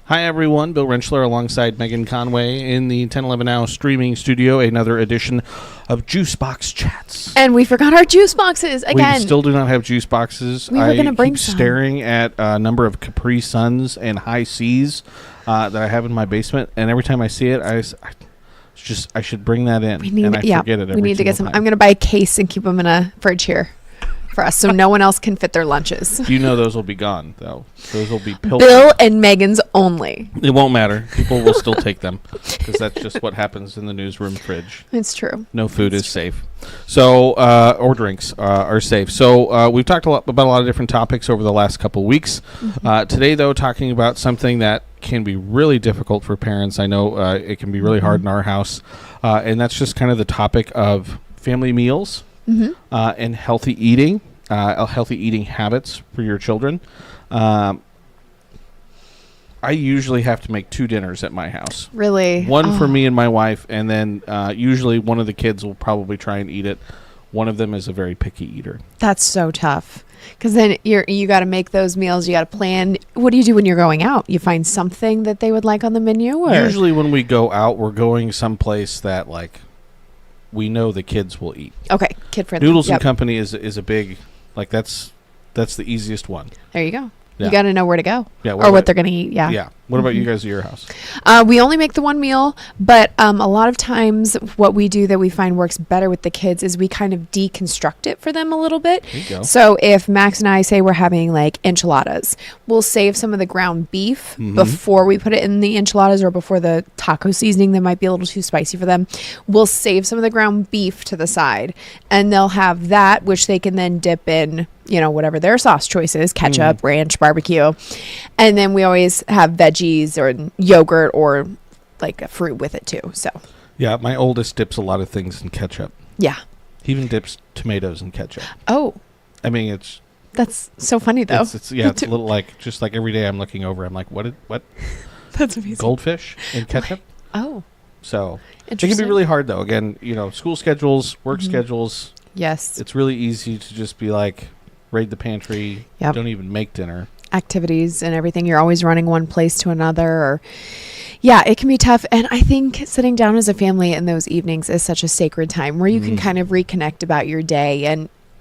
Hi, everyone. Bill Rentschler alongside Megan Conway in the 1011 Now streaming studio. Another edition of Juice Box Chats. And we forgot our juice boxes again. We still do not have juice boxes. We were going to bring keep some. staring at a number of Capri Suns and High Seas that I have in my basement, and every time I see it, I should bring that in. I forget it every We need to get some. time. I'm going to buy a case and keep them in a fridge here for us, so no one else can fit their lunches. You know those will be gone, though. Those will be pilfered. Bill and Megan's only. It won't matter. People will still take them because that's just what happens in the newsroom fridge. It's true. No food is safe. So, or drinks are safe. So, we've talked about a lot of different topics over the last couple of weeks. Mm-hmm. Today, though, talking about something that can be really difficult for parents. I know it can be really hard in our house. And that's just kind of the topic of family meals and healthy eating habits for your children. I usually have to make 2 dinners at my house. Really? One for me and my wife, and then usually one of the kids will probably try and eat it. One of them is a very picky eater. That's so tough. Because then you got to make those meals. You got to plan. What do you do when you're going out? You find something that they would like on the menu? Or? Usually when we go out, we're going someplace that we know the kids will eat. Okay, kid friendly. Noodles and Company is a big, that's the easiest one. There you go. Yeah. You got to know where to go or what they're going to eat. Yeah. Yeah. What about you guys at your house? We only make the one meal, but a lot of times what we do that we find works better with the kids is we kind of deconstruct it for them a little bit. There you go. So if Max and I say we're having like enchiladas, we'll save some of the ground beef before we put it in the enchiladas or before the taco seasoning that might be a little too spicy for them. We'll save some of the ground beef to the side, and they'll have that, which they can then dip in, whatever their sauce choice is, ketchup, ranch, barbecue. And then we always have veggies or yogurt or like a fruit with it too. So Yeah, my oldest dips a lot of things in ketchup. yeah. He even dips tomatoes in ketchup. Oh, I mean, that's so funny though. it's a little just like every day I'm looking over, I'm like, what? That's amazing. Goldfish in ketchup? Oh, So it can be interesting. really hard though. Again, school schedules, work schedules. Yes. It's really easy to just be like, raid the pantry. Yep. Don't even make dinner. Activities and everything. You're always running one place to another. Or it can be tough. And I think sitting down as a family in those evenings is such a sacred time where you can kind of reconnect about your day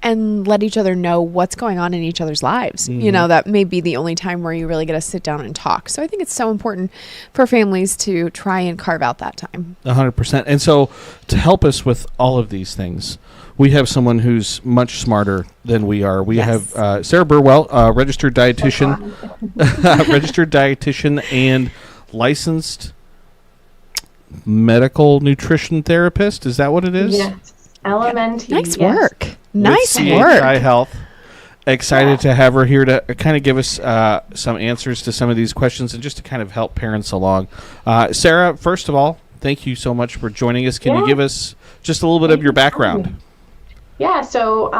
and let each other know what's going on in each other's lives. That may be the only time where you really get to sit down and talk. So I think it's so important for families to try and carve out that time. 100%. And so to help us with all of these things, we have someone who's much smarter than we are. We have Sarah Burwell, registered dietitian, and licensed medical nutrition therapist. Is that what it is? Yes. LMNT. Nice yes. work. Nice with work. CHI Health. Excited to have her here to kind of give us some answers to some of these questions and just to kind of help parents along. Sarah, first of all, thank you so much for joining us. Can you give us just a little bit of your background? Yeah, so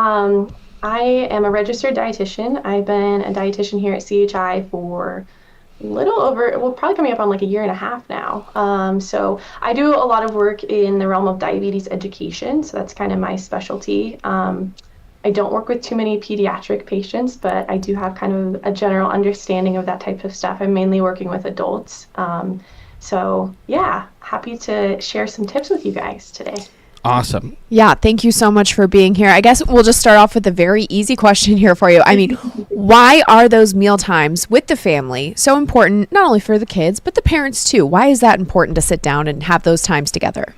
I am a registered dietitian. I've been a dietitian here at CHI for a little over, probably coming up on like a year and a half now. So I do a lot of work in the realm of diabetes education. So that's kind of my specialty. I don't work with too many pediatric patients, but I do have kind of a general understanding of that type of stuff. I'm mainly working with adults. So yeah, happy to share some tips with you guys today. Awesome. Yeah, thank you so much for being here. I guess we'll just start off with a very easy question here for you. I mean, why are those meal times with the family so important, not only for the kids, but the parents too? Why is that important to sit down and have those times together?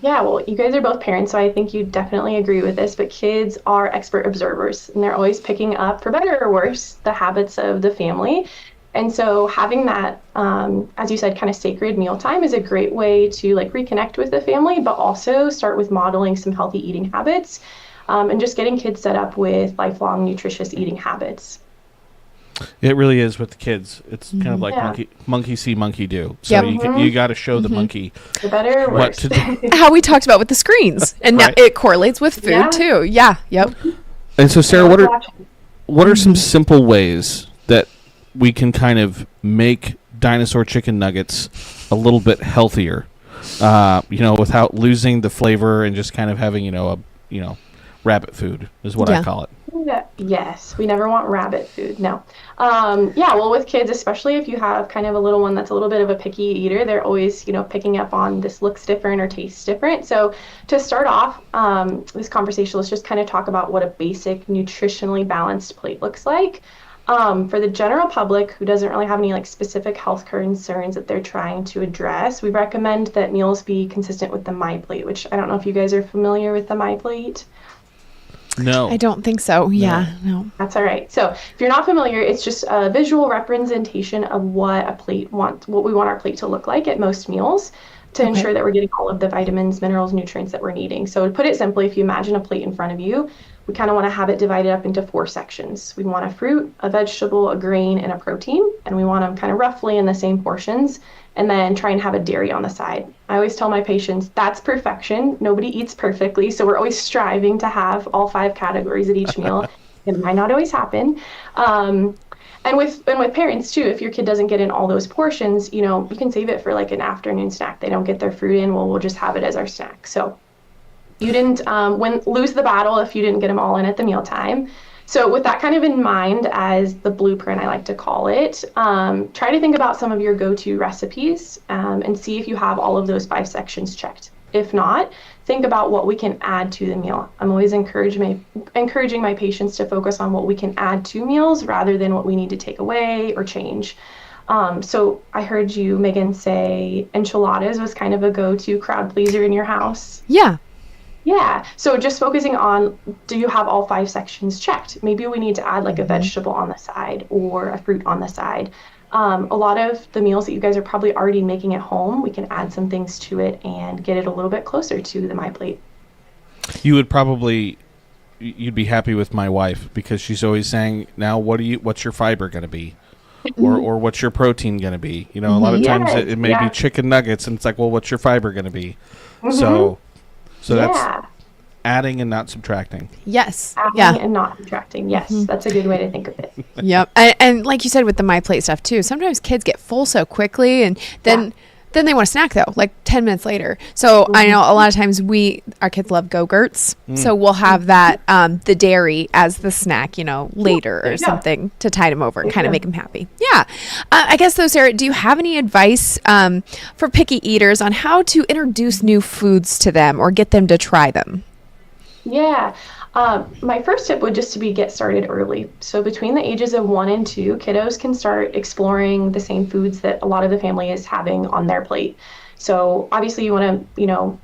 Yeah, well, you guys are both parents, so I think you definitely agree with this, but kids are expert observers, and they're always picking up, for better or worse, the habits of the family. And so having that, as you said, kind of sacred mealtime is a great way to reconnect with the family, but also start with modeling some healthy eating habits and just getting kids set up with lifelong nutritious eating habits. It really is with the kids. It's kind of like monkey see, monkey do. So you got to show the monkey for better or what worse. to do. How we talked about with the screens. And Right. now it correlates with food too. Yeah. Yep. And so, Sarah, what are some simple ways that we can kind of make dinosaur chicken nuggets a little bit healthier, without losing the flavor and just kind of having, rabbit food is what I call it. Yeah, yes, we never want rabbit food. No. Yeah, well, with kids, especially if you have kind of a little one that's a little bit of a picky eater, they're always, picking up on this looks different or tastes different. So to start off this conversation, let's just kind of talk about what a basic nutritionally balanced plate looks like. For the general public who doesn't really have any like specific health concerns that they're trying to address, we recommend that meals be consistent with the My Plate, which I don't know if you guys are familiar with the My Plate. No. I don't think so. Yeah, no. That's all right. So if you're not familiar, it's just a visual representation of what we want our plate to look like at most meals to ensure that we're getting all of the vitamins, minerals, nutrients that we're needing. So to put it simply, if you imagine a plate in front of you, we kind of want to have it divided up into 4 sections. We want a fruit, a vegetable, a grain, and a protein, and we want them kind of roughly in the same portions, and then try and have a dairy on the side. I always tell my patients that's perfection. Nobody eats perfectly, so we're always striving to have all 5 categories at each meal. It might not always happen. And with parents too, if your kid doesn't get in all those portions, you can save it for like an afternoon snack. They don't get their fruit in, well, we'll just have it as our snack. So you didn't lose the battle if you didn't get them all in at the mealtime. So with that kind of in mind as the blueprint, I like to call it, try to think about some of your go-to recipes and see if you have all of those 5 sections checked. If not, think about what we can add to the meal. I'm always encouraging my patients to focus on what we can add to meals rather than what we need to take away or change. So I heard you, Megan, say enchiladas was kind of a go-to crowd pleaser in your house. Yeah. Yeah. So just focusing on, do you have all 5 sections checked? Maybe we need to add like a vegetable on the side or a fruit on the side. A lot of the meals that you guys are probably already making at home, we can add some things to it and get it a little bit closer to the My Plate. You'd be happy with my wife because she's always saying, now what's your fiber going to be? Or what's your protein going to be? A lot of times it may be chicken nuggets and it's like, well, what's your fiber going to be? So that's adding and not subtracting. Yes. Adding and not subtracting. Yes, that's a good way to think of it. Yep. And like you said with the My Plate stuff too, sometimes kids get full so quickly and then they want a snack though, like 10 minutes later. So I know a lot of times our kids love Go-Gurts. So we'll have that, the dairy as the snack, later or something to tide them over and kind of make them happy. Yeah. I guess though, Sarah, do you have any advice for picky eaters on how to introduce new foods to them or get them to try them? Yeah. My first tip would just to be get started early. So between the ages of 1 and 2, kiddos can start exploring the same foods that a lot of the family is having on their plate. So obviously you want to,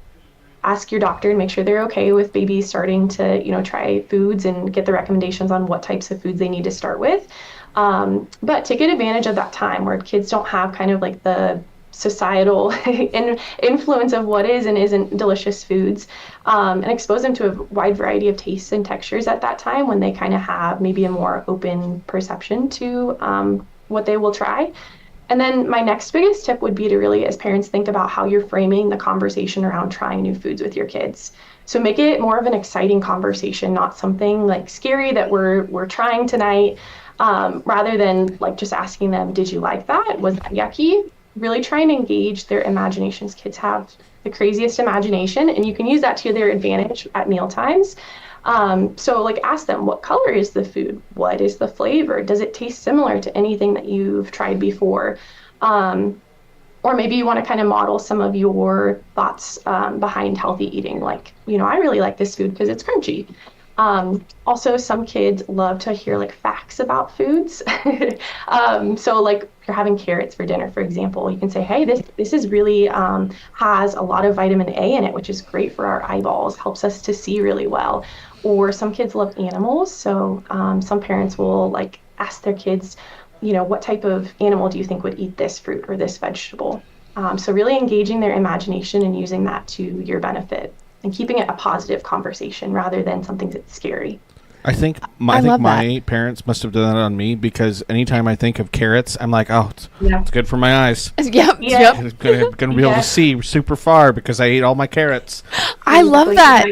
ask your doctor and make sure they're okay with babies starting to, try foods and get the recommendations on what types of foods they need to start with. But take advantage of that time where kids don't have kind of like the societal influence of what is and isn't delicious foods, and expose them to a wide variety of tastes and textures at that time when they kind of have maybe a more open perception to what they will try. And then my next biggest tip would be to really, as parents, think about how you're framing the conversation around trying new foods with your kids. So make it more of an exciting conversation, not something like scary that we're trying tonight, rather than like just asking them, did you like that? Was that yucky? Really try and engage their imaginations. Kids have the craziest imagination, and you can use that to their advantage at meal times. So like ask them, what color is the food? What is the flavor? Does it taste similar to anything that you've tried before? Or maybe you want to kind of model some of your thoughts behind healthy eating. Like, I really like this food because it's crunchy. Also, some kids love to hear like facts about foods. So like if you're having carrots for dinner, for example, you can say, hey, this is really has a lot of vitamin A in it, which is great for our eyeballs, helps us to see really well. Or some kids love animals. So some parents will like ask their kids, what type of animal do you think would eat this fruit or this vegetable? So really engaging their imagination and using that to your benefit, and keeping it a positive conversation rather than something that's scary. I think my parents must have done that on me, because anytime I think of carrots, I'm like, oh, it's good for my eyes. Yep. It's going to be able to see super far because I ate all my carrots. I love that.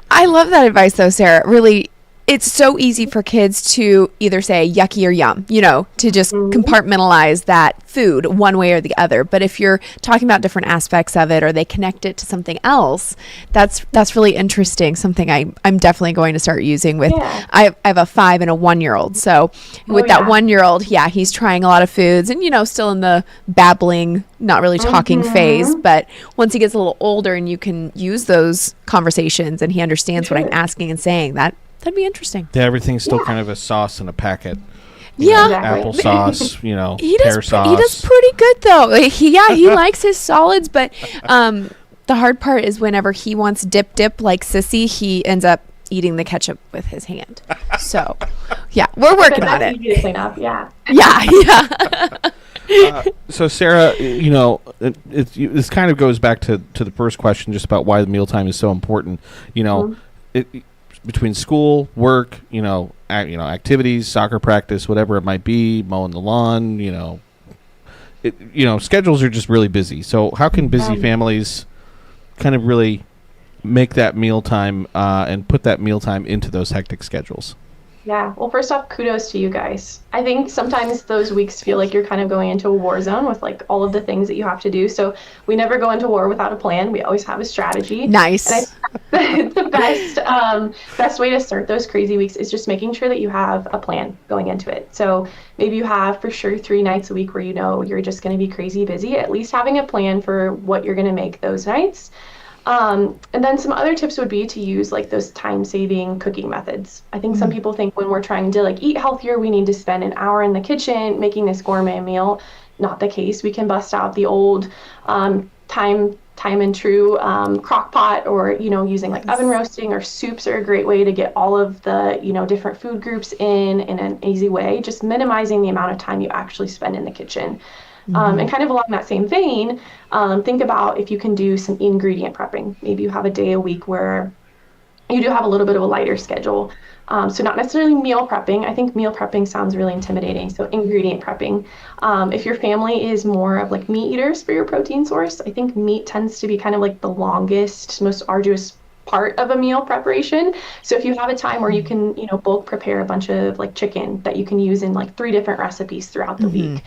I love that advice though, Sarah. Really it's so easy for kids to either say yucky or yum, to just compartmentalize that food one way or the other. But if you're talking about different aspects of it, or they connect it to something else, that's really interesting. Something I'm definitely going to start using with, I have a 5 and a 1-year-old. So with that 1-year-old, he's trying a lot of foods and, still in the babbling, not really talking phase. But once he gets a little older and you can use those conversations and he understands what I'm asking and saying, that'd be interesting. Yeah, everything's still kind of a sauce in a packet. Exactly. Applesauce, pear sauce. He does pretty good though. He likes his solids, but the hard part is whenever he wants dip like Sissy, he ends up eating the ketchup with his hand. So, we're working on it. Easy to clean up. Yeah. So Sarah, this kind of goes back to the first question, just about why the mealtime is so important. Between school, work, activities, soccer practice, whatever it might be, mowing the lawn, schedules are just really busy. So how can busy families kind of really make that mealtime and put that mealtime into those hectic schedules? Yeah. Well, first off, kudos to you guys. I think sometimes those weeks feel like you're kind of going into a war zone with like all of the things that you have to do. So we never go into war without a plan. We always have a strategy. Nice. And the best way to start those crazy weeks is just making sure that you have a plan going into it. So maybe you have for sure 3 nights a week where you're just going to be crazy busy. At least having a plan for what you're going to make those nights. And then some other tips would be to use like those time-saving cooking methods. I think some people think when we're trying to like eat healthier, we need to spend an hour in the kitchen making this gourmet meal. Not the case. We can bust out the old time and true crock pot, or using like oven roasting, or soups are a great way to get all of the different food groups in an easy way, just minimizing the amount of time you actually spend in the kitchen. And kind of along that same vein, think about if you can do some ingredient prepping. Maybe you have a day a week where you do have a little bit of a lighter schedule. So not necessarily meal prepping. I think meal prepping sounds really intimidating. So ingredient prepping. If your family is more of like meat eaters for your protein source, I think meat tends to be kind of like the longest, most arduous part of a meal preparation. So if you have a time where you can, bulk prepare a bunch of like chicken that you can use in like 3 different recipes throughout the week.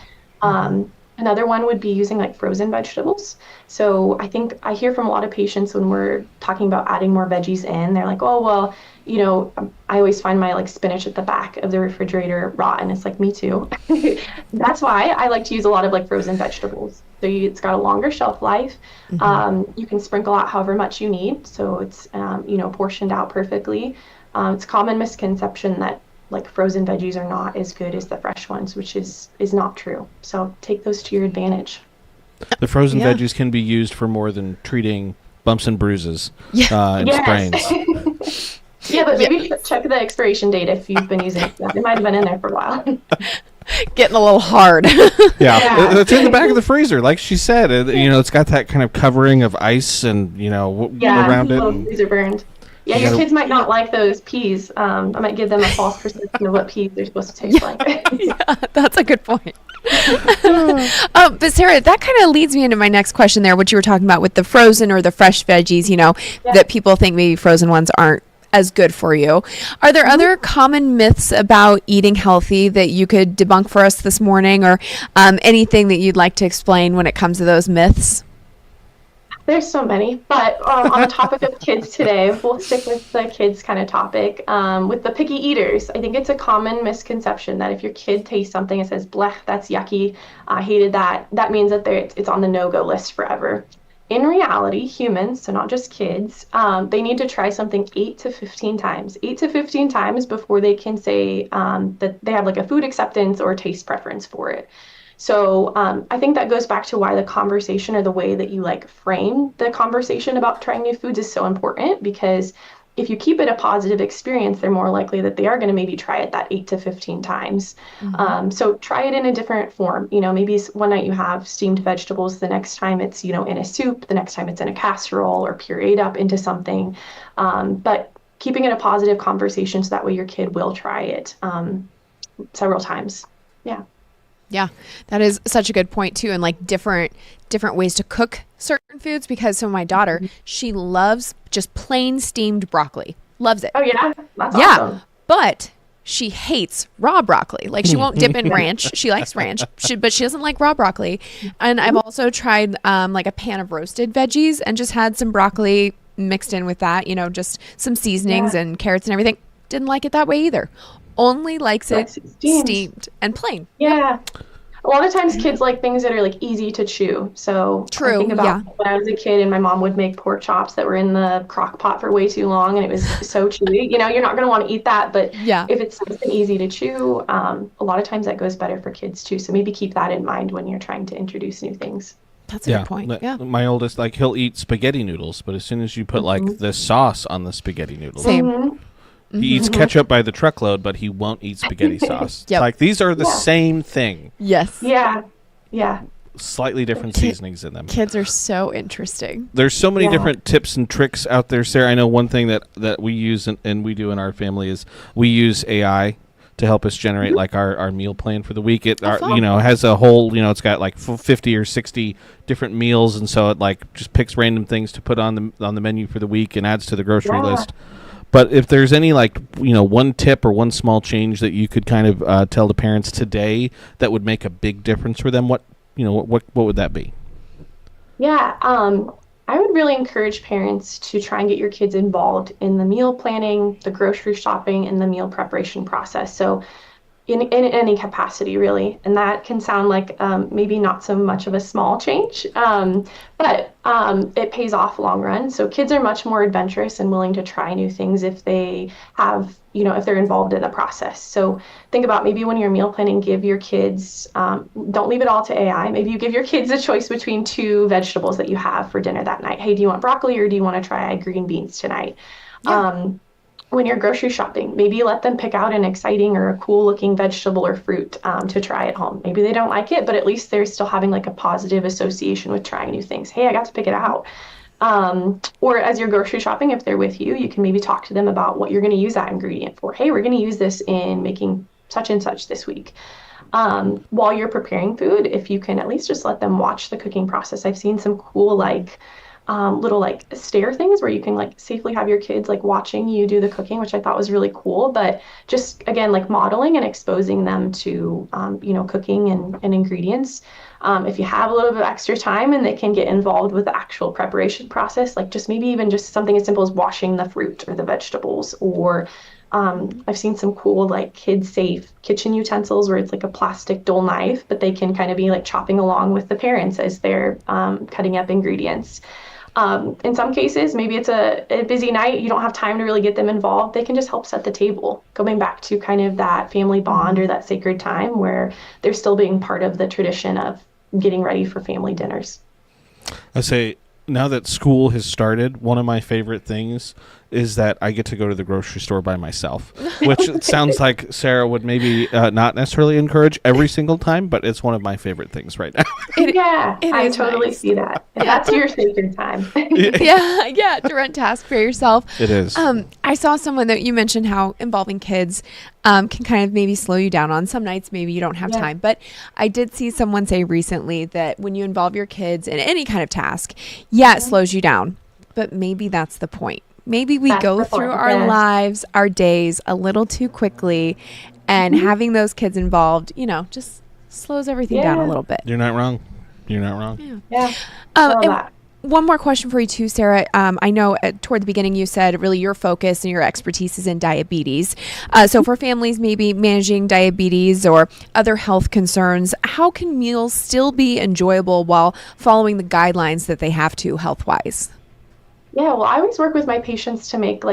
Another one would be using like frozen vegetables. So I think I hear from a lot of patients when we're talking about adding more veggies in, they're like, oh, well, I always find my like spinach at the back of the refrigerator rotten. It's like, me too. That's why I like to use a lot of like frozen vegetables. So it's got a longer shelf life. You can sprinkle out however much you need. So it's, portioned out perfectly. It's a common misconception that like frozen veggies are not as good as the fresh ones, which is not true. So take those to your advantage. The frozen veggies can be used for more than treating bumps and bruises and sprains. But maybe check the expiration date if you've been using it. It might have been in there for a while. Getting a little hard. It's in the back of the freezer, like she said. It's got that kind of covering of ice and around it. And freezer burned. Yeah, your kids might not like those peas. I might give them a false perception of what peas they're supposed to taste like. That's a good point. But Sarah, that kind of leads me into my next question there, what you were talking about with the frozen or the fresh veggies, that people think maybe frozen ones aren't as good for you. Are there other common myths about eating healthy that you could debunk for us this morning, or anything that you'd like to explain when it comes to those myths? There's so many, but on the topic of kids today, we'll stick with the kids kind of topic. With the picky eaters, I think it's a common misconception that if your kid tastes something and says, blech, that's yucky, I hated that, that means that it's on the no-go list forever. In reality, humans, so not just kids, they need to try something 8 to 15 times. 8 to 15 times before they can say that they have like a food acceptance or taste preference for it. So I think that goes back to why the conversation, or the way that you like frame the conversation about trying new foods, is so important, because if you keep it a positive experience, they're more likely that they are going to maybe try it that 8 to 15 times. So try it in a different form. Maybe one night you have steamed vegetables, the next time it's, in a soup, the next time it's in a casserole or pureed up into something. But keeping it a positive conversation, so that way your kid will try it several times. Yeah. Yeah, that is such a good point too, and like different ways to cook certain foods, because so my daughter, she loves just plain steamed broccoli. Loves it. Oh yeah, that's awesome. But she hates raw broccoli. Like, she won't dip in ranch. She likes ranch, but she doesn't like raw broccoli. And I've also tried like a pan of roasted veggies and just had some broccoli mixed in with that, just some seasonings and carrots and everything. Didn't like it that way either. Only likes it steamed and plain. Yeah. A lot of times kids like things that are like easy to chew. So True. I think about when I was a kid and my mom would make pork chops that were in the crock pot for way too long and it was so chewy. You're not going to want to eat that, but if it's something easy to chew, a lot of times that goes better for kids too. So maybe keep that in mind when you're trying to introduce new things. That's a good point. Yeah. My oldest, like, he'll eat spaghetti noodles, but as soon as you put like the sauce on the spaghetti noodles, Same. He eats ketchup by the truckload, but he won't eat spaghetti sauce. It's like, these are the same thing. Yes. Yeah. Yeah. Slightly different seasonings in them. Kids are so interesting. There's so many different tips and tricks out there, Sarah. I know one thing that we use and we do in our family is we use AI to help us generate like our meal plan for the week. It has a whole, it's got like 50 or 60 different meals, and so it like just picks random things to put on the menu for the week and adds to the grocery list. But if there's any like, one tip or one small change that you could kind of tell the parents today that would make a big difference for them, what would that be? Yeah, I would really encourage parents to try and get your kids involved in the meal planning, the grocery shopping, and the meal preparation process. So in any capacity, really. And that can sound like maybe not so much of a small change, but it pays off long run. So kids are much more adventurous and willing to try new things if they have, if they're involved in the process. So think about maybe when you're meal planning, give your kids, don't leave it all to AI. Maybe you give your kids a choice between two vegetables that you have for dinner that night. Hey, do you want broccoli or do you want to try green beans tonight? Yeah. When you're grocery shopping, maybe let them pick out an exciting or a cool looking vegetable or fruit to try at home. Maybe they don't like it, but at least they're still having like a positive association with trying new things. Hey, I got to pick it out. Or as you're grocery shopping, if they're with you, you can maybe talk to them about what you're going to use that ingredient for. Hey, we're going to use this in making such and such this week. While you're preparing food, if you can at least just let them watch the cooking process. I've seen some cool little like stair things where you can like safely have your kids like watching you do the cooking, which I thought was really cool. But just again, like modeling and exposing them to cooking and ingredients. If you have a little bit of extra time and they can get involved with the actual preparation process, like just maybe even just something as simple as washing the fruit or the vegetables, or I've seen some cool like kid safe kitchen utensils where it's like a plastic dull knife, but they can kind of be like chopping along with the parents as they're cutting up ingredients. In some cases, maybe it's a busy night, you don't have time to really get them involved. They can just help set the table, going back to kind of that family bond or that sacred time where they're still being part of the tradition of getting ready for family dinners. I say, now that school has started, one of my favorite things is that I get to go to the grocery store by myself, which it sounds like Sarah would maybe not necessarily encourage every single time, but it's one of my favorite things right now. I totally see that. That's your sacred time. To rent task for yourself. It is. I saw someone that you mentioned how involving kids can kind of maybe slow you down on some nights. Maybe you don't have time, but I did see someone say recently that when you involve your kids in any kind of task, it slows you down, but maybe that's the point. Maybe we go through our lives, our days a little too quickly, and having those kids involved, just slows everything down a little bit. You're not wrong. Yeah. One more question for you too, Sarah. I know toward the beginning you said really your focus and your expertise is in diabetes. So for families maybe managing diabetes or other health concerns, how can meals still be enjoyable while following the guidelines that they have to health-wise? Yeah, well, I always work with my patients to make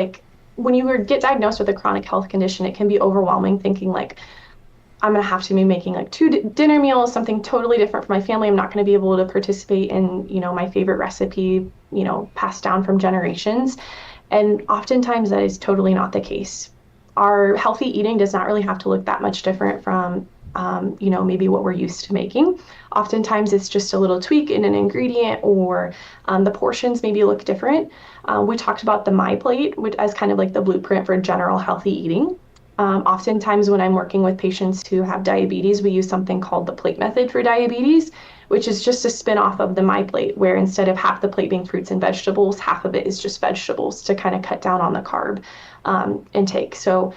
when you get diagnosed with a chronic health condition, it can be overwhelming thinking I'm going to have to be making two dinner meals, something totally different for my family. I'm not going to be able to participate in, my favorite recipe, passed down from generations. And oftentimes that is totally not the case. Our healthy eating does not really have to look that much different from maybe what we're used to making. Oftentimes it's just a little tweak in an ingredient or the portions maybe look different. We talked about the My Plate, which as kind of like the blueprint for general healthy eating. Oftentimes when I'm working with patients who have diabetes, we use something called the plate method for diabetes, which is just a spin-off of the My Plate, where instead of half the plate being fruits and vegetables, half of it is just vegetables to kind of cut down on the carb intake. So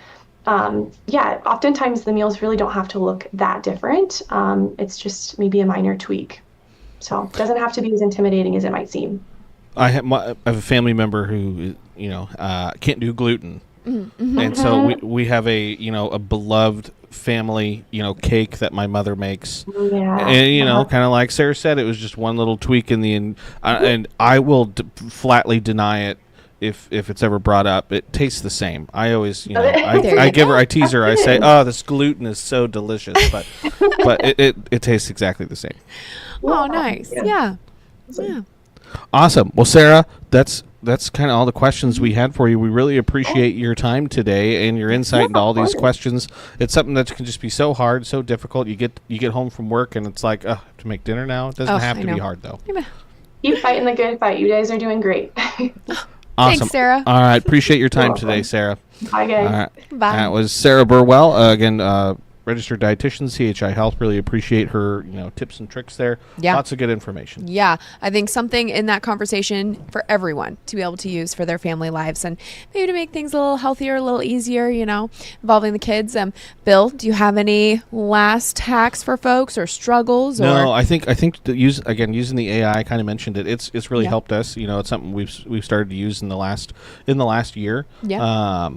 yeah, oftentimes the meals really don't have to look that different. It's just maybe a minor tweak. So it doesn't have to be as intimidating as it might seem. I have a family member who, can't do gluten. And so we have a beloved family, cake that my mother makes. Yeah. And, kind of like Sarah said, it was just one little tweak and I will flatly deny it if it's ever brought up. It tastes the same. I always, I tease her. I say, "Oh, this gluten is so delicious," but it tastes exactly the same. Oh, nice. Yeah. Awesome. Well, Sarah, that's kind of all the questions we had for you. We really appreciate your time today and your insight into all these questions. It's something that can just be so hard, so difficult. You get home from work and it's like, I have to make dinner now. It doesn't have to be hard though. Keep fighting the good fight. You guys are doing great. Awesome. Thanks, Sarah. All right. Appreciate your time today, Sarah. Bye, guys. All right. Bye. That was Sarah Burwell. Again, registered dietitian, CHI Health. Really appreciate her, tips and tricks there. Yeah. Lots of good information. Yeah, I think something in that conversation for everyone to be able to use for their family lives and maybe to make things a little healthier, a little easier, involving the kids. Bill, do you have any last hacks for folks or struggles? No, I think using the AI, I kind of mentioned it. It's really helped us. It's something we've started to use in the last year. Yeah.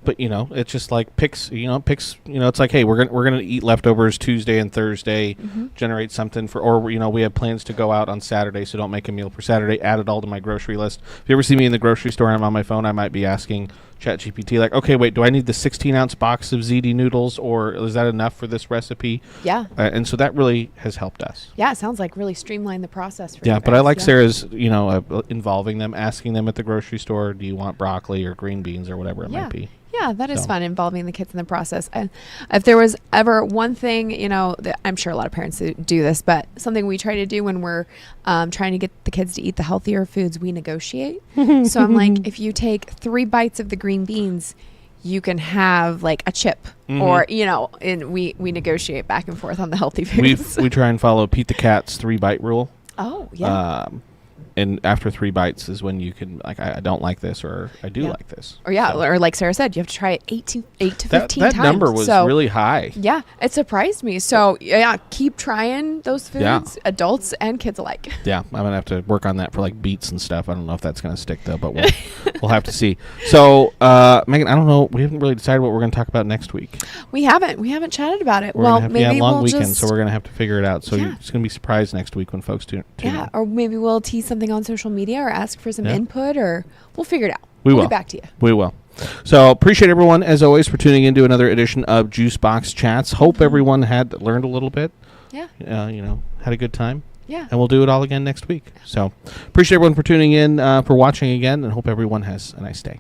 But it's just like picks. It's like, hey, we're gonna eat leftovers Tuesday and Thursday, generate something or we have plans to go out on Saturday, so don't make a meal for Saturday. Add it all to my grocery list. If you ever see me in the grocery store and I'm on my phone, I might be asking ChatGPT like, okay, wait, do I need the 16-ounce box of ziti noodles, or is that enough for this recipe? Yeah. And so that really has helped us. Yeah, it sounds like really streamlined the process for Yeah, you but I guys. like Sarah's, involving them, asking them at the grocery store, do you want broccoli or green beans or whatever it might be. Yeah, that is fun, involving the kids in the process. If there was ever one thing, that I'm sure a lot of parents do this, but something we try to do when we're trying to get the kids to eat the healthier foods, we negotiate. So I'm like, if you take 3 bites of the green beans, you can have like a chip, or and we negotiate back and forth on the healthy foods. We try and follow Pete the Cat's 3-bite rule. Oh yeah. And after 3 bites is when you can, like, I don't like this, or I do like this. Or like Sarah said, you have to try it 8 to 15 times. That number was really high. Yeah, it surprised me. So keep trying those foods, adults and kids alike. Yeah, I'm gonna have to work on that for like beets and stuff. I don't know if that's gonna stick though, but we'll have to see. So, Megan, I don't know. We haven't really decided what we're gonna talk about next week. We haven't chatted about it. Maybe long weekend, just, so we're gonna have to figure it out. So you're just gonna be surprised next week when folks tune in. Or maybe we'll tease something on social media or ask for some input, or we'll figure it out. We'll get back to you. We will. So appreciate everyone, as always, for tuning into another edition of Juice Box Chats. Hope everyone had learned a little bit. Yeah. Had a good time. Yeah. And we'll do it all again next week. So appreciate everyone for tuning in, for watching again, and hope everyone has a nice day.